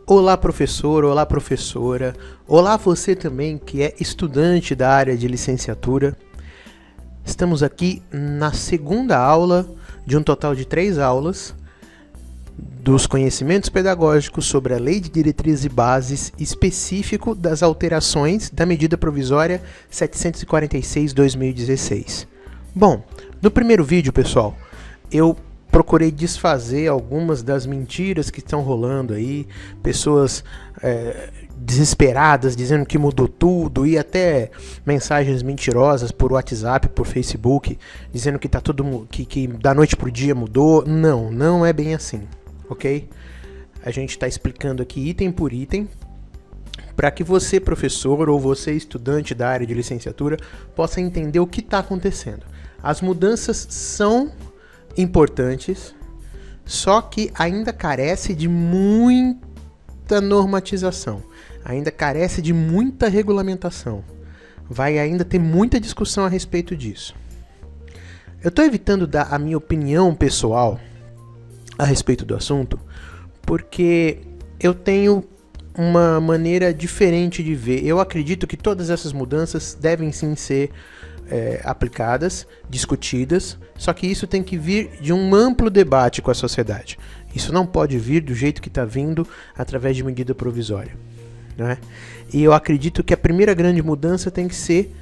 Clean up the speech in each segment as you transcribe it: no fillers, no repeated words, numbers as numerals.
Olá professor, olá professora, olá você também que é estudante da área de licenciatura. Estamos aqui na segunda aula de um total de 3 aulas dos conhecimentos pedagógicos sobre a Lei de Diretrizes e Bases específico das alterações da medida provisória 746/2016. Bom, no primeiro vídeo, pessoal, eu procurei desfazer algumas das mentiras que estão rolando aí, pessoas desesperadas dizendo que mudou tudo e até mensagens mentirosas por WhatsApp, por Facebook, dizendo que tá tudo que da noite pro dia mudou. Não é bem assim, ok? A gente está explicando aqui item por item para que você, professor, ou você, estudante da área de licenciatura, possa entender o que está acontecendo. As mudanças são importantes, só que ainda carece de muita normatização, ainda carece de muita regulamentação. Vai ainda ter muita discussão a respeito disso. Eu estou evitando dar a minha opinião pessoal a respeito do assunto, porque eu tenho uma maneira diferente de ver. Eu acredito que todas essas mudanças devem sim ser aplicadas, discutidas, só que isso tem que vir de um amplo debate com a sociedade. Isso não pode vir do jeito que está vindo através de medida provisória, né? E eu acredito que a primeira grande mudança tem que ser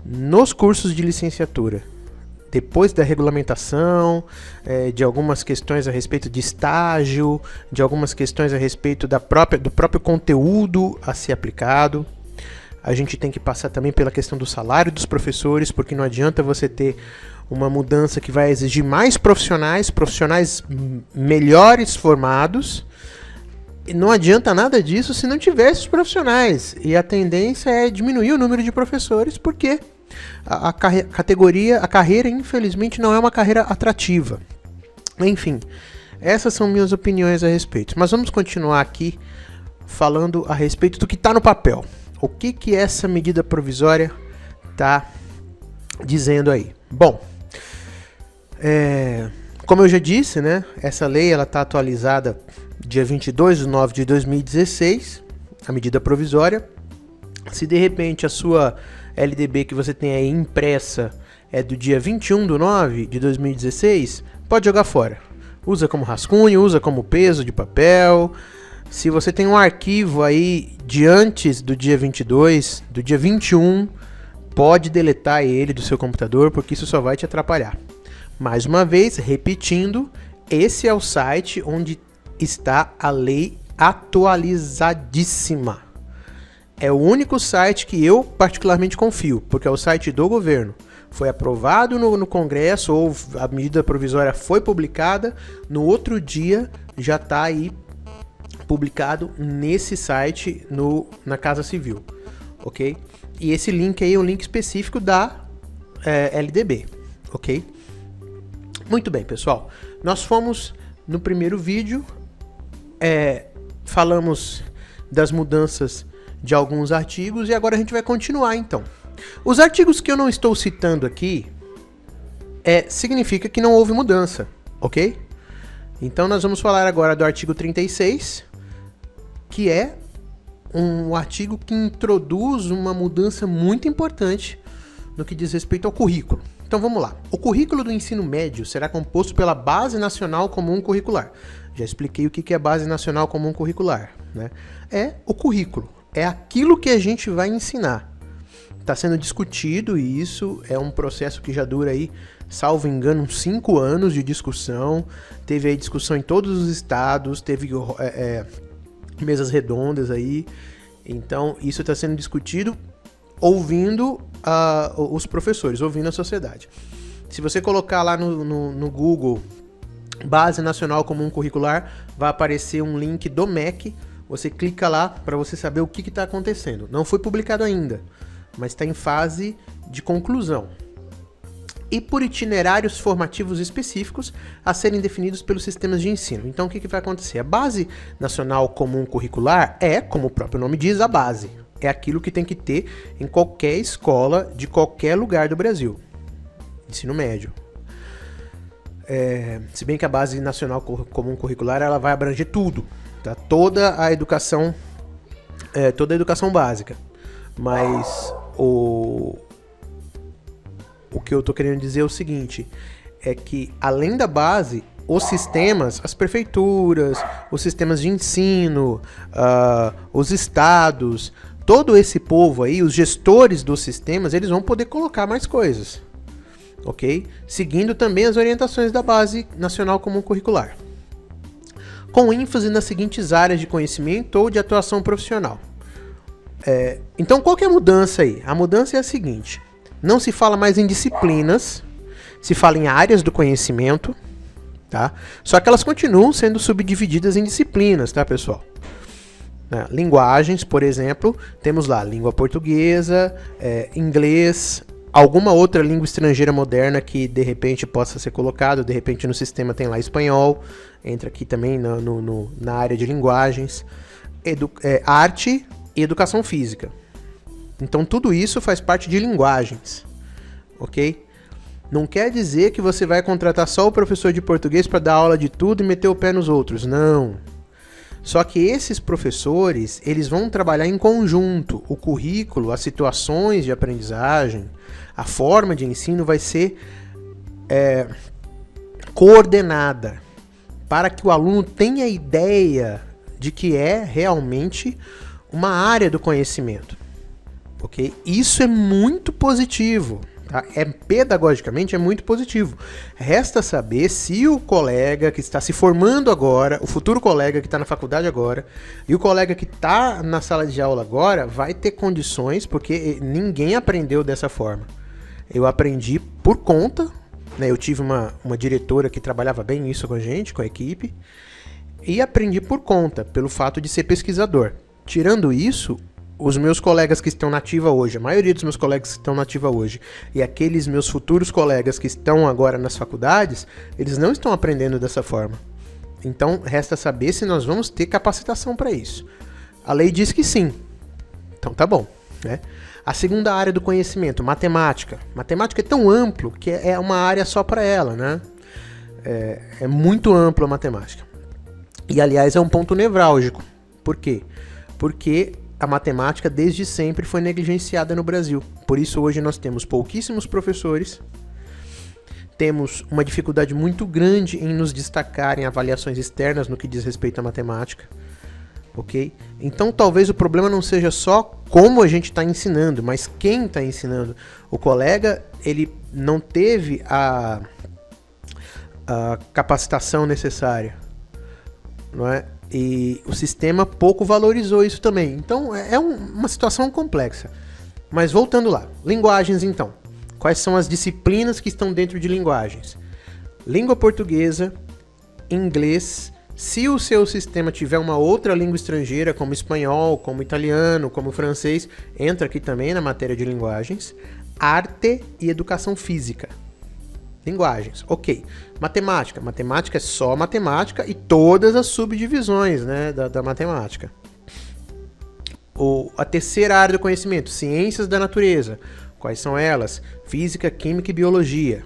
nos cursos de licenciatura, depois da regulamentação, de algumas questões a respeito de estágio, de algumas questões a respeito do próprio conteúdo a ser aplicado. A gente tem que passar também pela questão do salário dos professores, porque não adianta você ter uma mudança que vai exigir mais profissionais melhores formados. E não adianta nada disso se não tiver esses profissionais. E a tendência é diminuir o número de professores, porque a carreira, infelizmente, não é uma carreira atrativa. Enfim, essas são minhas opiniões a respeito. Mas vamos continuar aqui falando a respeito do que está no papel. O que essa medida provisória está dizendo aí? Bom, como eu já disse, né, essa lei está atualizada dia 22/9/2016, a medida provisória. Se de repente a sua LDB que você tem aí impressa é do dia 21/9/2016, pode jogar fora. Usa como rascunho, usa como peso de papel. Se você tem um arquivo aí de antes do dia 22, do dia 21, pode deletar ele do seu computador, porque isso só vai te atrapalhar. Mais uma vez, repetindo, esse é o site onde está a lei atualizadíssima. É o único site que eu particularmente confio, porque é o site do governo. Foi aprovado no Congresso, ou a medida provisória foi publicada, no outro dia já está aí publicado nesse site na Casa Civil, ok? E esse link aí é um link específico da LDB, ok? Muito bem, pessoal. Nós fomos no primeiro vídeo, falamos das mudanças de alguns artigos e agora a gente vai continuar então. Os artigos que eu não estou citando aqui significa que não houve mudança, ok? Então nós vamos falar agora do artigo 36, que é um artigo que introduz uma mudança muito importante no que diz respeito ao currículo. Então vamos lá. O currículo do ensino médio será composto pela Base Nacional Comum Curricular. Já expliquei o que é Base Nacional Comum Curricular, né? É o currículo, é aquilo que a gente vai ensinar. Está sendo discutido e isso é um processo que já dura aí, salvo engano, uns 5 anos de discussão. Teve aí discussão em todos os estados, teve mesas redondas aí. Então isso está sendo discutido ouvindo os professores, ouvindo a sociedade. Se você colocar lá no Google Base Nacional Comum Curricular, vai aparecer um link do MEC. Você clica lá para você saber o que está acontecendo. Não foi publicado ainda, mas está em fase de conclusão. E por itinerários formativos específicos a serem definidos pelos sistemas de ensino. Então, o que vai acontecer? A Base Nacional Comum Curricular é, como o próprio nome diz, a base. É aquilo que tem que ter em qualquer escola de qualquer lugar do Brasil. Ensino médio. Se bem que a Base Nacional Comum Curricular ela vai abranger tudo, tá? Toda a educação básica. Mas o que eu tô querendo dizer é o seguinte, é que além da base, os sistemas, as prefeituras, os sistemas de ensino, os estados, todo esse povo aí, os gestores dos sistemas, eles vão poder colocar mais coisas, ok? Seguindo também as orientações da Base Nacional Comum Curricular, com ênfase nas seguintes áreas de conhecimento ou de atuação profissional. Então, qual que é a mudança aí? A mudança é a seguinte: não se fala mais em disciplinas, se fala em áreas do conhecimento, tá? Só que elas continuam sendo subdivididas em disciplinas, tá, pessoal? Linguagens, por exemplo, temos lá língua portuguesa, inglês, alguma outra língua estrangeira moderna que de repente possa ser colocado, de repente no sistema tem lá espanhol, entra aqui também na área de linguagens, arte e educação física. Então tudo isso faz parte de linguagens, ok? Não quer dizer que você vai contratar só o professor de português para dar aula de tudo e meter o pé nos outros, não. Só que esses professores, eles vão trabalhar em conjunto. O currículo, as situações de aprendizagem, a forma de ensino vai ser coordenada para que o aluno tenha ideia de que é realmente uma área do conhecimento. Okay? Isso é muito positivo, tá? Pedagogicamente é muito positivo. Resta saber se o colega que está se formando agora, o futuro colega que está na faculdade agora, e o colega que está na sala de aula agora, vai ter condições, porque ninguém aprendeu dessa forma. Eu aprendi por conta, né? Eu tive uma diretora que trabalhava bem isso com a gente, com a equipe, e aprendi por conta, pelo fato de ser pesquisador. Tirando isso, os meus colegas que estão na ativa hoje, a maioria dos meus colegas que estão na ativa hoje, e aqueles meus futuros colegas que estão agora nas faculdades, eles não estão aprendendo dessa forma. Então, resta saber se nós vamos ter capacitação para isso. A lei diz que sim. Então, tá bom, né? A segunda área do conhecimento, matemática. Matemática é tão amplo que é uma área só para ela, né? É muito ampla a matemática. E, aliás, é um ponto nevrálgico. Por quê? Porque a matemática desde sempre foi negligenciada no Brasil. Por isso hoje nós temos pouquíssimos professores, temos uma dificuldade muito grande em nos destacar em avaliações externas no que diz respeito à matemática, ok? Então talvez o problema não seja só como a gente está ensinando, mas quem está ensinando. O colega, ele não teve a capacitação necessária, não é? E o sistema pouco valorizou isso também. Então é uma situação complexa. Mas voltando lá. Linguagens então. Quais são as disciplinas que estão dentro de linguagens? Língua portuguesa, inglês. Se o seu sistema tiver uma outra língua estrangeira, como espanhol, como italiano, como francês, entra aqui também na matéria de linguagens. Arte e educação física. Linguagens, ok. Matemática. Matemática é só matemática e todas as subdivisões, né, da matemática. A terceira área do conhecimento, ciências da natureza. Quais são elas? Física, química e biologia.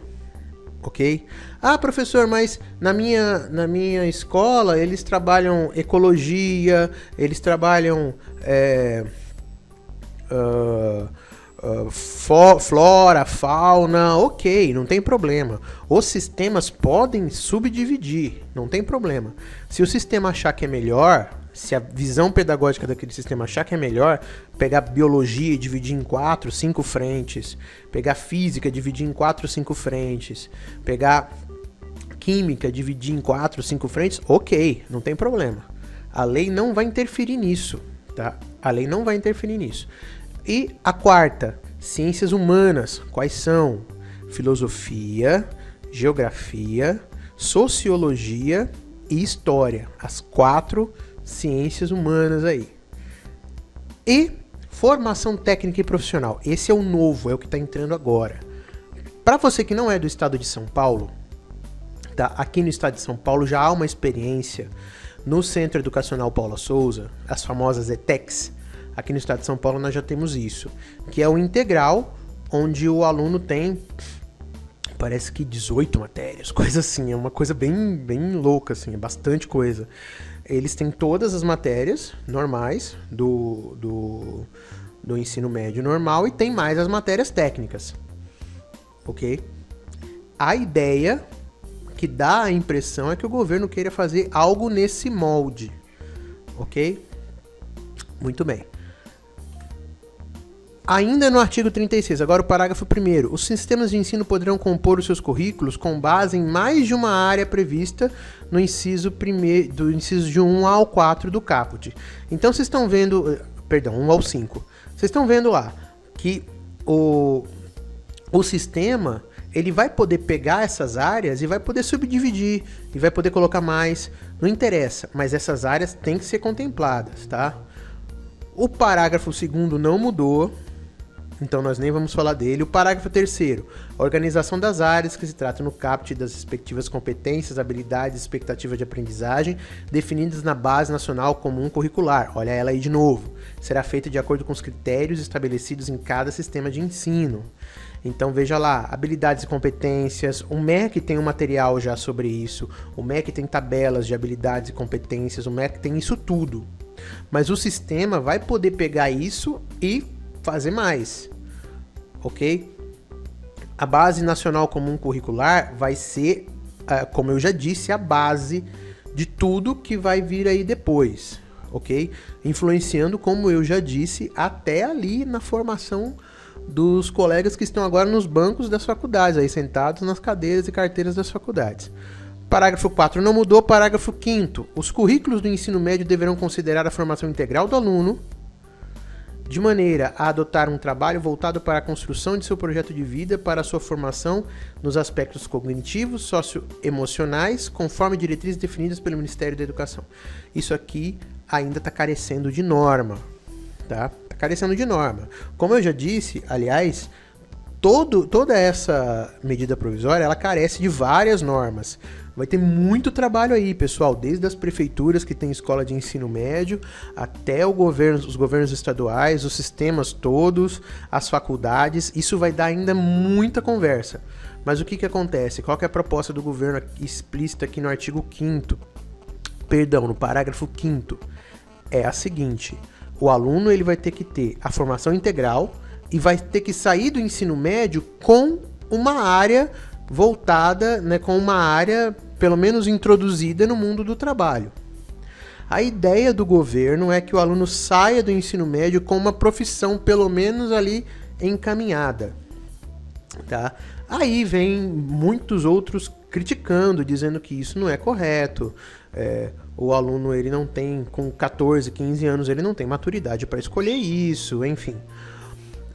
Ok? Ah, professor, mas na minha escola eles trabalham ecologia, eles trabalham flora, fauna, ok, não tem problema. Os sistemas podem subdividir, não tem problema. Se o sistema achar que é melhor, se a visão pedagógica daquele sistema achar que é melhor, pegar biologia e dividir em 4, 5 frentes, pegar física e dividir em 4, 5 frentes, pegar química e dividir em 4, 5 frentes, ok, não tem problema. A lei não vai interferir nisso, tá? A lei não vai interferir nisso. E a quarta, ciências humanas. Quais são? Filosofia, geografia, sociologia e história. As 4 ciências humanas aí. E Formação técnica e profissional. Esse é o novo, é o que está entrando agora. Para você que não é do estado de São Paulo, tá? Aqui no estado de São Paulo já há uma experiência no Centro Educacional Paula Souza, as famosas ETECs. Aqui no estado de São Paulo nós já temos isso, que é o integral, onde o aluno tem, parece que 18 matérias, coisa assim, é uma coisa bem louca, assim, é bastante coisa. Eles têm todas as matérias normais do ensino médio normal e tem mais as matérias técnicas, ok? A ideia que dá a impressão é que o governo queira fazer algo nesse molde, ok? Muito bem. Ainda no artigo 36, agora o parágrafo 1º, os sistemas de ensino poderão compor os seus currículos com base em mais de uma área prevista no inciso de 1 ao 4 do caput. Então vocês estão vendo, 1 ao 5, vocês estão vendo lá que o sistema, ele vai poder pegar essas áreas e vai poder subdividir, e vai poder colocar mais, não interessa, mas essas áreas têm que ser contempladas, tá? O parágrafo 2º não mudou, então nós nem vamos falar dele. O parágrafo 3º, a organização das áreas que se trata no caput das respectivas competências, habilidades e expectativa de aprendizagem definidas na Base Nacional Comum Curricular, olha ela aí de novo, será feita de acordo com os critérios estabelecidos em cada sistema de ensino. Então veja lá, habilidades e competências, o MEC tem um material já sobre isso, o MEC tem tabelas de habilidades e competências, o MEC tem isso tudo. Mas o sistema vai poder pegar isso e fazer mais, ok? A Base Nacional Comum Curricular vai ser, como eu já disse, a base de tudo que vai vir aí depois, ok? Influenciando, como eu já disse, até ali na formação dos colegas que estão agora nos bancos das faculdades, aí sentados nas cadeiras e carteiras das faculdades. Parágrafo 4 não mudou. Parágrafo 5º. Os currículos do ensino médio deverão considerar a formação integral do aluno, de maneira a adotar um trabalho voltado para a construção de seu projeto de vida para a sua formação nos aspectos cognitivos, socioemocionais, conforme diretrizes definidas pelo Ministério da Educação. Isso aqui ainda está carecendo de norma, tá? Está carecendo de norma. Como eu já disse, aliás, toda essa medida provisória, ela carece de várias normas. Vai ter muito trabalho aí, pessoal, desde as prefeituras que tem escola de ensino médio, até os governos estaduais, os sistemas todos, as faculdades. Isso vai dar ainda muita conversa. Mas o que acontece? Qual que é a proposta do governo explícita aqui no artigo 5º? Perdão, no parágrafo 5º. É a seguinte: o aluno ele vai ter que ter a formação integral e vai ter que sair do ensino médio com uma área voltada, né, com uma área pelo menos introduzida no mundo do trabalho. A ideia do governo é que o aluno saia do ensino médio com uma profissão pelo menos ali encaminhada, tá? Aí vem muitos outros criticando, dizendo que isso não é correto. O aluno ele não tem, com 14, 15 anos, ele não tem maturidade para escolher isso, enfim.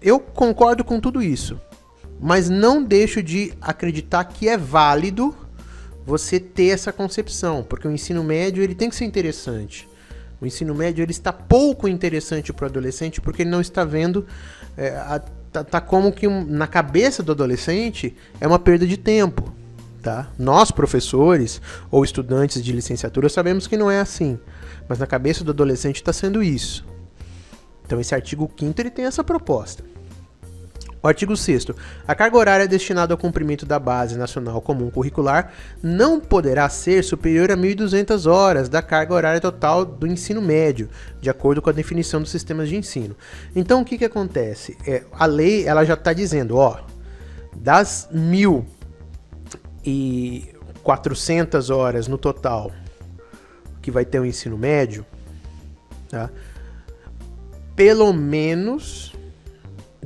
Eu concordo com tudo isso, mas não deixo de acreditar que é válido você ter essa concepção, porque o ensino médio ele tem que ser interessante. O ensino médio ele está pouco interessante para o adolescente porque ele não está vendo, tá como que na cabeça do adolescente é uma perda de tempo, tá? Nós professores ou estudantes de licenciatura sabemos que não é assim, mas na cabeça do adolescente está sendo isso. Então esse artigo 5º ele tem essa proposta. O artigo 6º. A carga horária destinada ao cumprimento da Base Nacional Comum Curricular não poderá ser superior a 1.200 horas da carga horária total do ensino médio, de acordo com a definição dos sistemas de ensino. Então, o que acontece? A lei ela já está dizendo, das 1.400 horas no total que vai ter o ensino médio, tá? Pelo menos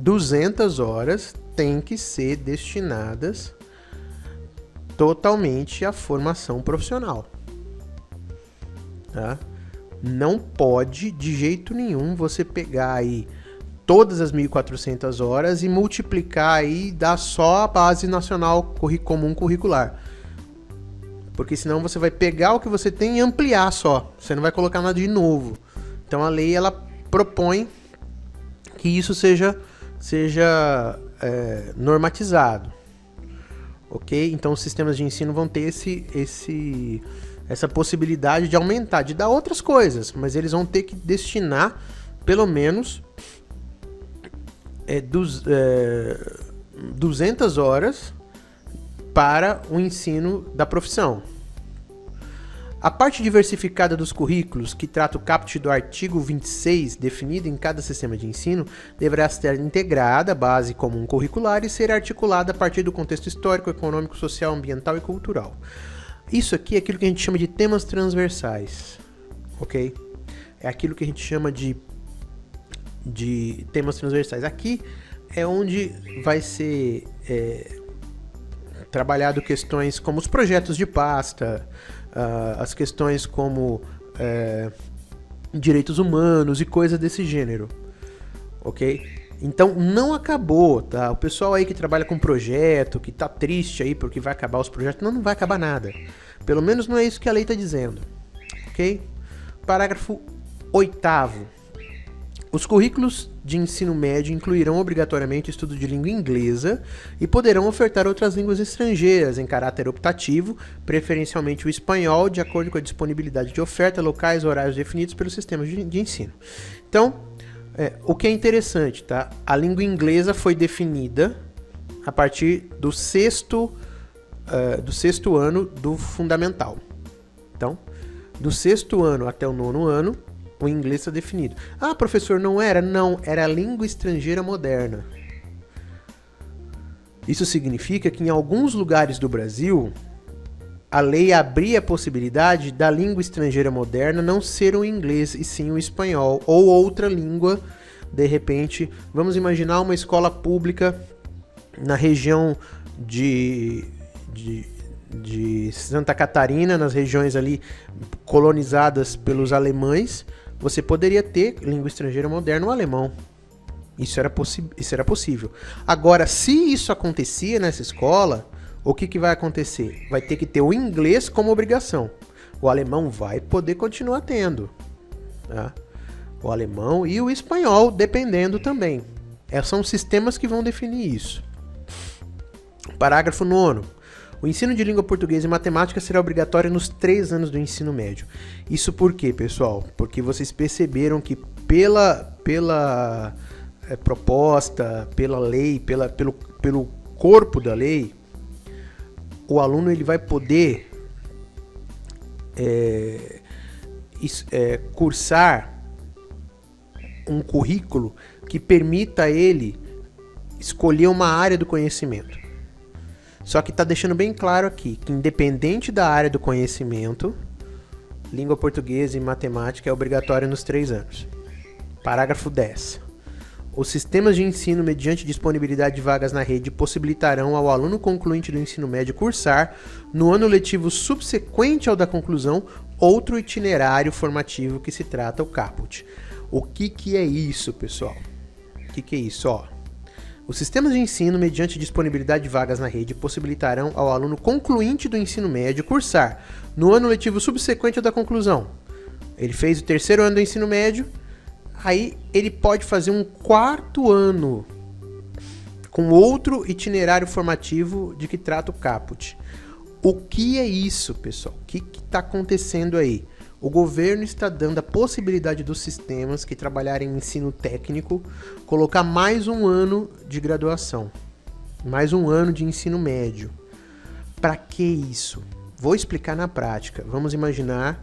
200 horas têm que ser destinadas totalmente à formação profissional, tá? Não pode de jeito nenhum você pegar aí todas as 1.400 horas e multiplicar aí e dar só a Base Nacional Comum Curricular, porque senão você vai pegar o que você tem e ampliar só, você não vai colocar nada de novo. Então a lei ela propõe que isso seja normatizado, ok? Então os sistemas de ensino vão ter essa possibilidade de aumentar, de dar outras coisas, mas eles vão ter que destinar pelo menos 200 horas para o ensino da profissão. A parte diversificada dos currículos, que trata o caput do artigo 26, definido em cada sistema de ensino, deverá ser integrada à base comum curricular e ser articulada a partir do contexto histórico, econômico, social, ambiental e cultural. Isso aqui é aquilo que a gente chama de temas transversais, ok? É aquilo que a gente chama de temas transversais. Aqui é onde vai ser trabalhado questões como os projetos de pasta, as questões como direitos humanos e coisas desse gênero, ok? Então não acabou, tá? O pessoal aí que trabalha com projeto, que tá triste aí porque vai acabar os projetos, não vai acabar nada. Pelo menos não é isso que a lei tá dizendo, ok? Parágrafo 8º. Os currículos de ensino médio incluirão obrigatoriamente estudo de língua inglesa e poderão ofertar outras línguas estrangeiras em caráter optativo, preferencialmente o espanhol, de acordo com a disponibilidade de oferta, locais, horários definidos pelos sistemas de ensino. Então, o que é interessante, tá? A língua inglesa foi definida a partir do sexto ano do fundamental. Então, do sexto ano até o nono ano, o inglês está definido. Ah, professor, não era? Não, era a língua estrangeira moderna. Isso significa que em alguns lugares do Brasil, a lei abria a possibilidade da língua estrangeira moderna não ser o inglês, e sim o espanhol, ou outra língua, de repente. Vamos imaginar uma escola pública na região de Santa Catarina, nas regiões ali colonizadas pelos alemães. Você poderia ter língua estrangeira moderna o alemão. Isso era possível. Agora, se isso acontecia nessa escola, o que vai acontecer? Vai ter que ter o inglês como obrigação. O alemão vai poder continuar tendo, tá? O alemão e o espanhol, dependendo também. São sistemas que vão definir isso. Parágrafo 9º. O ensino de língua portuguesa e matemática será obrigatório nos 3 anos do ensino médio. Isso por quê, pessoal? Porque vocês perceberam que pela proposta, pela lei, pelo corpo da lei, o aluno ele vai poder cursar um currículo que permita a ele escolher uma área do conhecimento. Só que está deixando bem claro aqui que, independente da área do conhecimento, língua portuguesa e matemática é obrigatório nos 3 anos. Parágrafo 10. Os sistemas de ensino, mediante disponibilidade de vagas na rede, possibilitarão ao aluno concluinte do ensino médio cursar, no ano letivo subsequente ao da conclusão, outro itinerário formativo que se trata o caput. O que é isso, pessoal? O que é isso? Os sistemas de ensino, mediante disponibilidade de vagas na rede, possibilitarão ao aluno concluinte do ensino médio cursar, no ano letivo subsequente ao da conclusão. Ele fez o 3º ano do ensino médio, aí ele pode fazer um 4º ano com outro itinerário formativo de que trata o caput. O que é isso, pessoal? O que está acontecendo aí? O governo está dando a possibilidade dos sistemas que trabalharem em ensino técnico colocar mais um ano de graduação, mais um ano de ensino médio. Para que isso? Vou explicar na prática. Vamos imaginar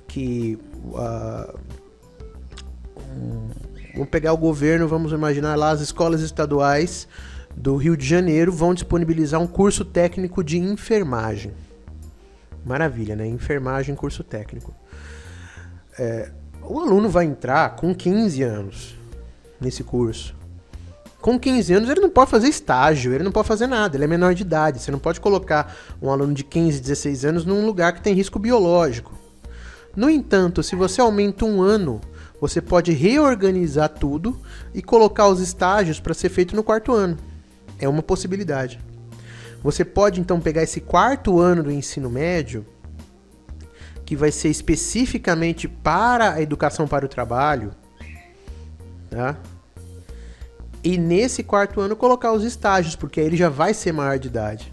que vamos pegar o governo, vamos imaginar lá as escolas estaduais do Rio de Janeiro vão disponibilizar um curso técnico de enfermagem. Maravilha, né? Enfermagem, curso técnico. O aluno vai entrar com 15 anos nesse curso. Com 15 anos ele não pode fazer estágio, ele não pode fazer nada, ele é menor de idade. Você não pode colocar um aluno de 15, 16 anos num lugar que tem risco biológico. No entanto, se você aumenta um ano, você pode reorganizar tudo e colocar os estágios para ser feito no 4º ano. É uma possibilidade. Você pode então pegar esse 4º ano do ensino médio, que vai ser especificamente para a educação para o trabalho, tá? E nesse quarto ano colocar os estágios, porque aí ele já vai ser maior de idade.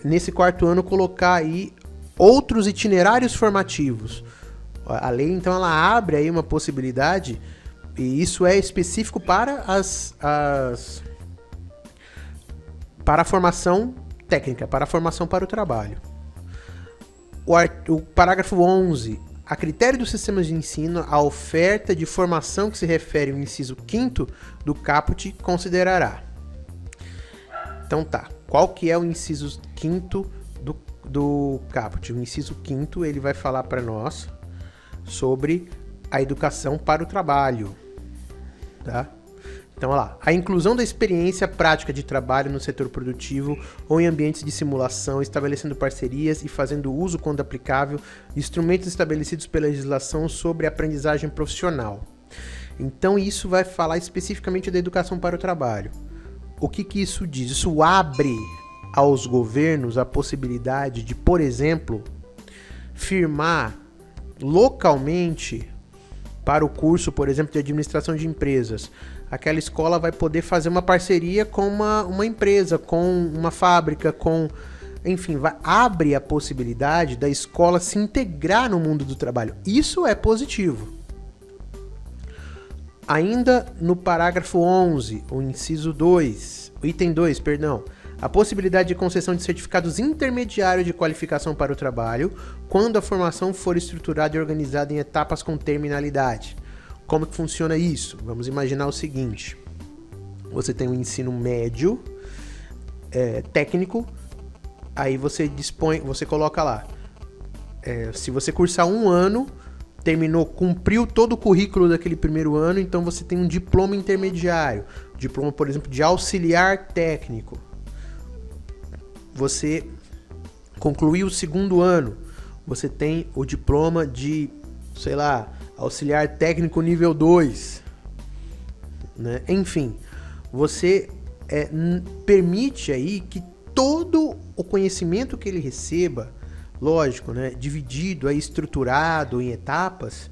Nesse quarto ano colocar aí outros itinerários formativos. A lei, então, ela abre aí uma possibilidade, e isso é específico para para a formação técnica, para a formação para o trabalho. O parágrafo 11. A critério dos sistemas de ensino, a oferta de formação que se refere ao inciso 5º do caput considerará. Então tá, qual que é o inciso 5º do caput? O inciso 5º, ele vai falar para nós sobre a educação para o trabalho, tá? Então, olha lá, a inclusão da experiência prática de trabalho no setor produtivo ou em ambientes de simulação, estabelecendo parcerias e fazendo uso, quando aplicável, de instrumentos estabelecidos pela legislação sobre aprendizagem profissional. Então, isso vai falar especificamente da educação para o trabalho. O que isso diz? Isso abre aos governos a possibilidade de, por exemplo, firmar localmente para o curso, por exemplo, de administração de empresas. Aquela escola vai poder fazer uma parceria com uma empresa, com uma fábrica, enfim, abre a possibilidade da escola se integrar no mundo do trabalho. Isso é positivo. Ainda no parágrafo 11, o inciso 2, o item 2, perdão, a possibilidade de concessão de certificados intermediários de qualificação para o trabalho, quando a formação for estruturada e organizada em etapas com terminalidade. Como que funciona isso? Vamos imaginar o seguinte: você tem um ensino médio, técnico, aí você coloca lá, se você cursar um ano, cumpriu todo o currículo daquele primeiro ano, então você tem um diploma intermediário, diploma, por exemplo, de auxiliar técnico. Você concluiu o segundo ano, você tem o diploma de, sei lá, auxiliar técnico nível 2, né? Enfim, você permite aí que todo o conhecimento que ele receba, lógico, né, dividido, aí, estruturado em etapas,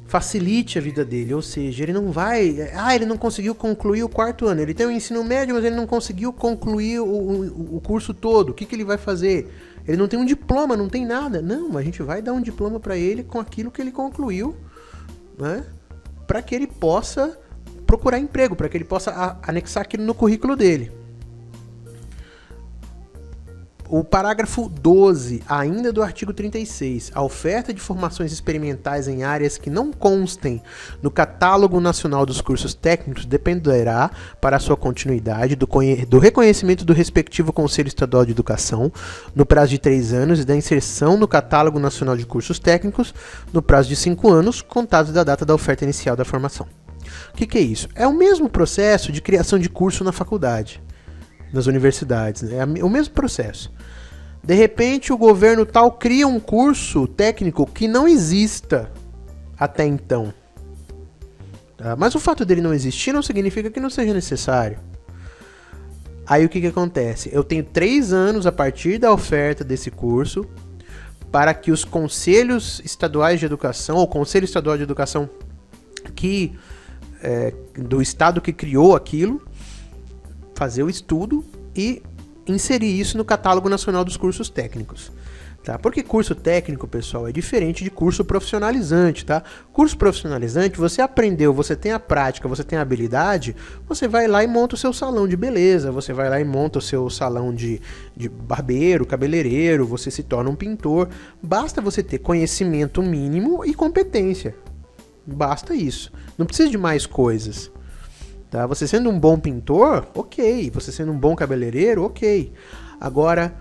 facilite a vida dele. Ou seja, ele não vai... ele não conseguiu concluir o quarto ano. Ele tem o ensino médio, mas ele não conseguiu concluir o curso todo. O que ele vai fazer? Ele não tem um diploma, não tem nada. Não, a gente vai dar um diploma para ele com aquilo que ele concluiu, né? Para que ele possa procurar emprego, para que ele possa anexar aquilo no currículo dele. O parágrafo 12, ainda do artigo 36, a oferta de formações experimentais em áreas que não constem no Catálogo Nacional dos Cursos Técnicos dependerá, para sua continuidade, do reconhecimento do respectivo Conselho Estadual de Educação, no prazo de 3 anos, e da inserção no Catálogo Nacional de Cursos Técnicos, no prazo de 5 anos, contados da data da oferta inicial da formação. O que é isso? É o mesmo processo de criação de curso na faculdade, nas universidades, né? É o mesmo processo. De repente, o governo tal cria um curso técnico que não exista até então. Tá? Mas o fato dele não existir não significa que não seja necessário. Aí o que acontece? Eu tenho 3 anos a partir da oferta desse curso para que os conselhos estaduais de educação, ou Conselho Estadual de Educação do estado que criou aquilo, fazer o estudo e inserir isso no Catálogo Nacional dos Cursos Técnicos. Tá? Porque curso técnico, pessoal, é diferente de curso profissionalizante. Tá? Curso profissionalizante, você aprendeu, você tem a prática, você tem a habilidade, você vai lá e monta o seu salão de beleza, você vai lá e monta o seu salão de barbeiro, cabeleireiro, você se torna um pintor. Basta você ter conhecimento mínimo e competência. Basta isso. Não precisa de mais coisas. Tá? Você sendo um bom pintor, ok. Você sendo um bom cabeleireiro, ok. Agora,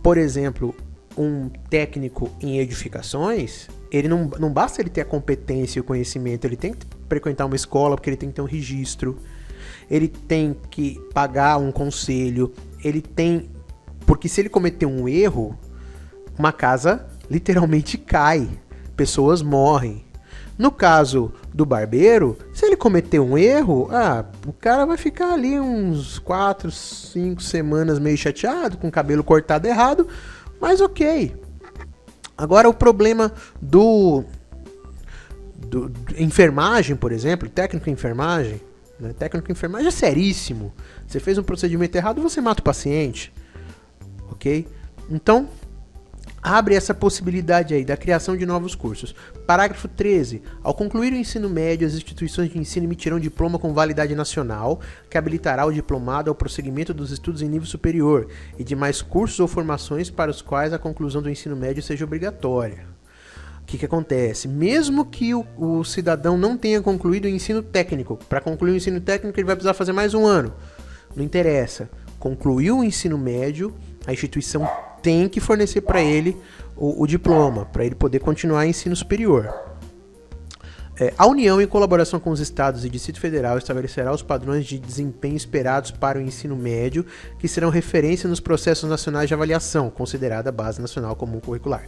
por exemplo, um técnico em edificações, ele não basta ele ter a competência e o conhecimento, ele tem que frequentar uma escola, porque ele tem que ter um registro, ele tem que pagar um conselho, porque se ele cometer um erro, uma casa literalmente cai, pessoas morrem. No caso do barbeiro, se ele cometer um erro, o cara vai ficar ali uns 4, 5 semanas meio chateado, com o cabelo cortado errado, mas ok. Agora o problema do enfermagem, por exemplo, técnico em enfermagem, né? Técnico em enfermagem é seríssimo. Você fez um procedimento errado, você mata o paciente. Ok? Então, abre essa possibilidade aí da criação de novos cursos. Parágrafo 13. Ao concluir o ensino médio, as instituições de ensino emitirão diploma com validade nacional, que habilitará o diplomado ao prosseguimento dos estudos em nível superior e demais cursos ou formações para os quais a conclusão do ensino médio seja obrigatória. O que acontece? Mesmo que o cidadão não tenha concluído o ensino técnico, para concluir o ensino técnico ele vai precisar fazer mais um ano. Não interessa. Concluiu o ensino médio, a instituição tem que fornecer para ele o diploma, para ele poder continuar em ensino superior. A União, em colaboração com os estados e Distrito Federal, estabelecerá os padrões de desempenho esperados para o ensino médio, que serão referência nos processos nacionais de avaliação, considerada a Base Nacional Comum Curricular.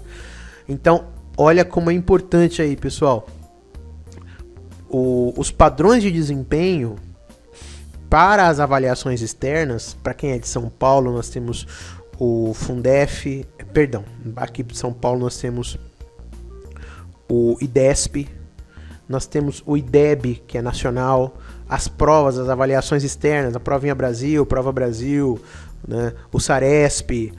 Então, olha como é importante aí, pessoal. Os padrões de desempenho para as avaliações externas, para quem é de São Paulo, nós temos o Fundef, aqui de São Paulo nós temos o IDESP, nós temos o IDEB, que é nacional, as provas, as avaliações externas, a Provinha Brasil, Prova Brasil, né, o SARESP,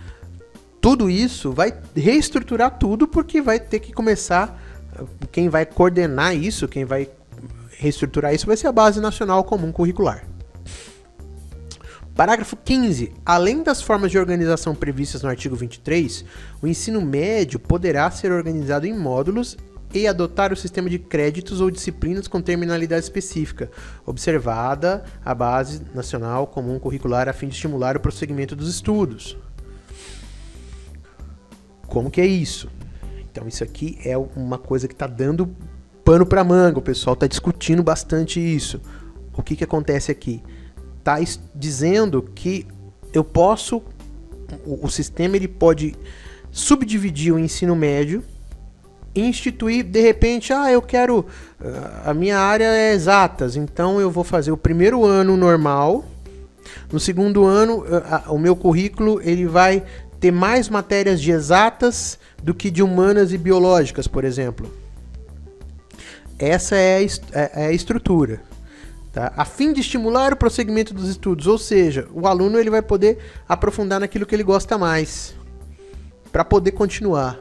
tudo isso vai reestruturar tudo, porque vai ter que começar, quem vai coordenar isso, quem vai reestruturar isso vai ser a Base Nacional Comum Curricular. Parágrafo 15. Além das formas de organização previstas no artigo 23, o ensino médio poderá ser organizado em módulos e adotar o sistema de créditos ou disciplinas com terminalidade específica, observada a Base Nacional Comum Curricular a fim de estimular o prosseguimento dos estudos. Como que é isso? Então isso aqui é uma coisa que está dando pano para manga, o pessoal está discutindo bastante isso. O que acontece aqui? Está dizendo que eu posso, o sistema ele pode subdividir o ensino médio e instituir, de repente, eu quero, a minha área é exatas, então eu vou fazer o primeiro ano normal, no segundo ano o meu currículo ele vai ter mais matérias de exatas do que de humanas e biológicas, por exemplo. Essa é a estrutura. Tá? A fim de estimular o prosseguimento dos estudos, ou seja, o aluno ele vai poder aprofundar naquilo que ele gosta mais, para poder continuar.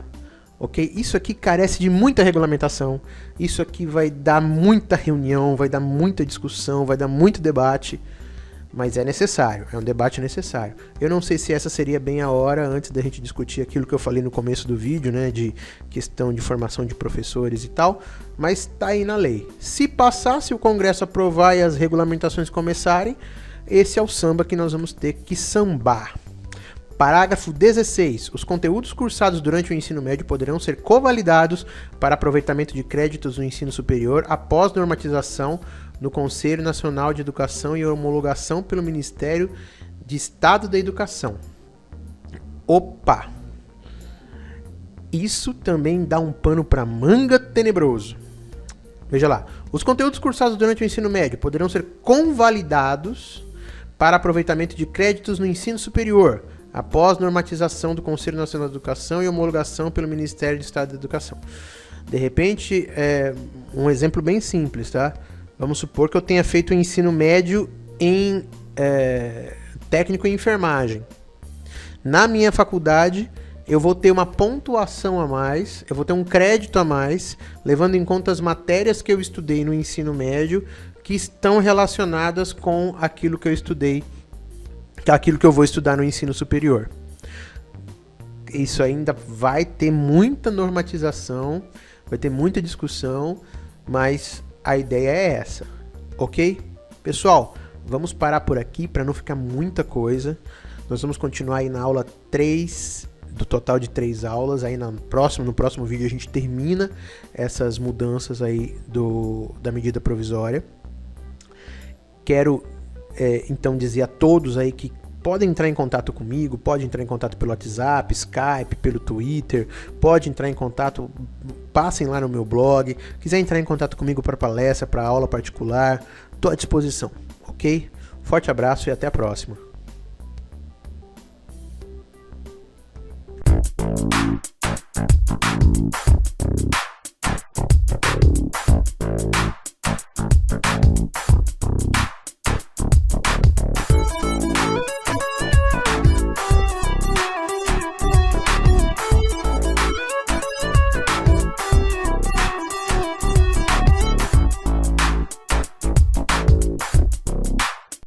Okay? Isso aqui carece de muita regulamentação, isso aqui vai dar muita reunião, vai dar muita discussão, vai dar muito debate, mas é necessário, é um debate necessário. Eu não sei se essa seria bem a hora antes da gente discutir aquilo que eu falei no começo do vídeo, né, de questão de formação de professores e tal, mas tá aí na lei. Se passar, se o Congresso aprovar e as regulamentações começarem, esse é o samba que nós vamos ter que sambar. Parágrafo 16. Os conteúdos cursados durante o ensino médio poderão ser convalidados para aproveitamento de créditos no ensino superior após normatização no Conselho Nacional de Educação e homologação pelo Ministério de Estado da Educação. Opa! Isso também dá um pano para manga tenebroso. Veja lá. Os conteúdos cursados durante o ensino médio poderão ser convalidados para aproveitamento de créditos no ensino superior após normatização do Conselho Nacional de Educação e homologação pelo Ministério de Estado da Educação. De repente, um exemplo bem simples, tá? Vamos supor que eu tenha feito o ensino médio em técnico em enfermagem. Na minha faculdade, eu vou ter uma pontuação a mais, eu vou ter um crédito a mais, levando em conta as matérias que eu estudei no ensino médio, que estão relacionadas com aquilo que eu estudei, aquilo que eu vou estudar no ensino superior. Isso ainda vai ter muita normatização, vai ter muita discussão, mas a ideia é essa, ok? Pessoal, vamos parar por aqui para não ficar muita coisa. Nós vamos continuar aí na aula 3, do total de 3 aulas. Aí no próximo vídeo a gente termina essas mudanças aí da medida provisória. Quero então dizer a todos aí que podem entrar em contato comigo, pode entrar em contato pelo WhatsApp, Skype, pelo Twitter, pode entrar em contato, passem lá no meu blog, quiser entrar em contato comigo para palestra, para aula particular, estou à disposição, ok? Forte abraço e até a próxima.